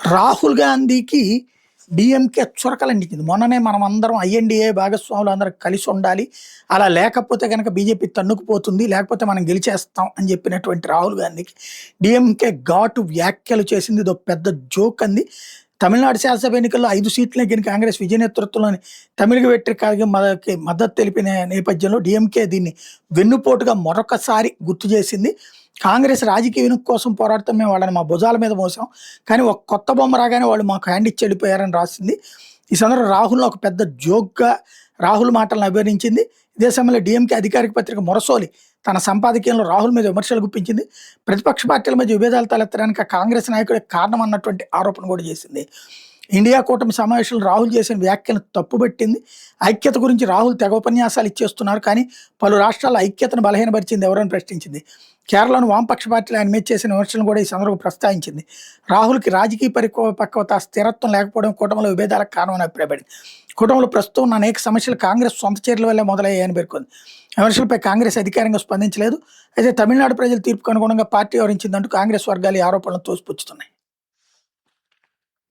రాహుల్ గాంధీకి డీఎంకే చురకలంటించింది. మొన్ననే మనమందరం ఐఎన్‌డీఏ భాగస్వాములు అందరం కలిసి ఉండాలి. అలా లేకపోతే గనక బీజేపీ తన్నుకుపోతుంది. లేకపోతే మనం గెలిచేస్తాం అని చెప్పినటువంటి రాహుల్ గాంధీకి డీఎంకే ఘాటు వ్యాఖ్యలు చేసింది. ఇదో పెద్ద జోక్ అంది. తమిళనాడు శాసనసభ ఎన్నికల్లో 5 సీట్లు నెగ్గిన కాంగ్రెస్ విజయ నేతృత్వంలోని తమిళ వ్యతిరేక మద్దతు తెలిపిన నేపథ్యంలో డీఎంకే దీన్ని వెన్నుపోటుగా మరొకసారి గుర్తు చేసింది. కాంగ్రెస్ రాజకీయ వినుక్కు కోసం పోరాడుతూ మేము వాళ్ళని మా భుజాల మీద మోసాం. కానీ ఒక కొత్త బొమ్మ రాగానే వాళ్ళు మాకు హ్యాండ్ ఇచ్చి వెళ్ళిపోయారని రాసింది. ఈ సందర్భంలో రాహుల్‌ని ఒక పెద్ద జోక్‌గా రాహుల్ మాటలను అభివర్ణించింది. ఇదే సమయంలో డీఎంకే అధికారిక పత్రిక మురసోలి తన సంపాదకీయంలో రాహుల్ మీద విమర్శలు గుప్పించింది. ప్రతిపక్ష పార్టీల మధ్య విభేదాలు తలెత్తడానికి ఆ కాంగ్రెస్ నాయకుడే కారణం అన్నటువంటి ఆరోపణ కూడా చేసింది. ఇండియా కూటమి సమావేశంలో రాహుల్ చేసిన వ్యాఖ్యలను తప్పుబట్టింది. ఐక్యత గురించి రాహుల్ తెగ ఉపన్యాసాలు ఇచ్చేస్తున్నారు. కానీ పలు రాష్ట్రాల ఐక్యతను బలహీనపరిచింది ఎవరని ప్రశ్నించింది. కేరళలోని వామపక్ష పార్టీలు ఆయన మీద చేసిన విమర్శలను కూడా ఈ సందర్భంగా ప్రస్తావించింది. రాహుల్‌కి రాజకీయ పరిపక్వత, స్థిరత్వం లేకపోవడం కూటమిలో విభేదాలకు కారణమని అభిప్రాయపడింది. కూటమిలో ప్రస్తుతం ఉన్న అనేక సమస్యలు కాంగ్రెస్ సొంత చర్యల వల్లే మొదలయ్యాయని పేర్కొంది. విమర్శలపై కాంగ్రెస్ అధికారికంగా స్పందించలేదు. అయితే తమిళనాడు ప్రజల తీర్పుకు అనుగుణంగా పార్టీ వ్యవహరించిందంటూ కాంగ్రెస్ వర్గాలు ఈ ఆరోపణలను తోసిపుచ్చుతున్నాయి.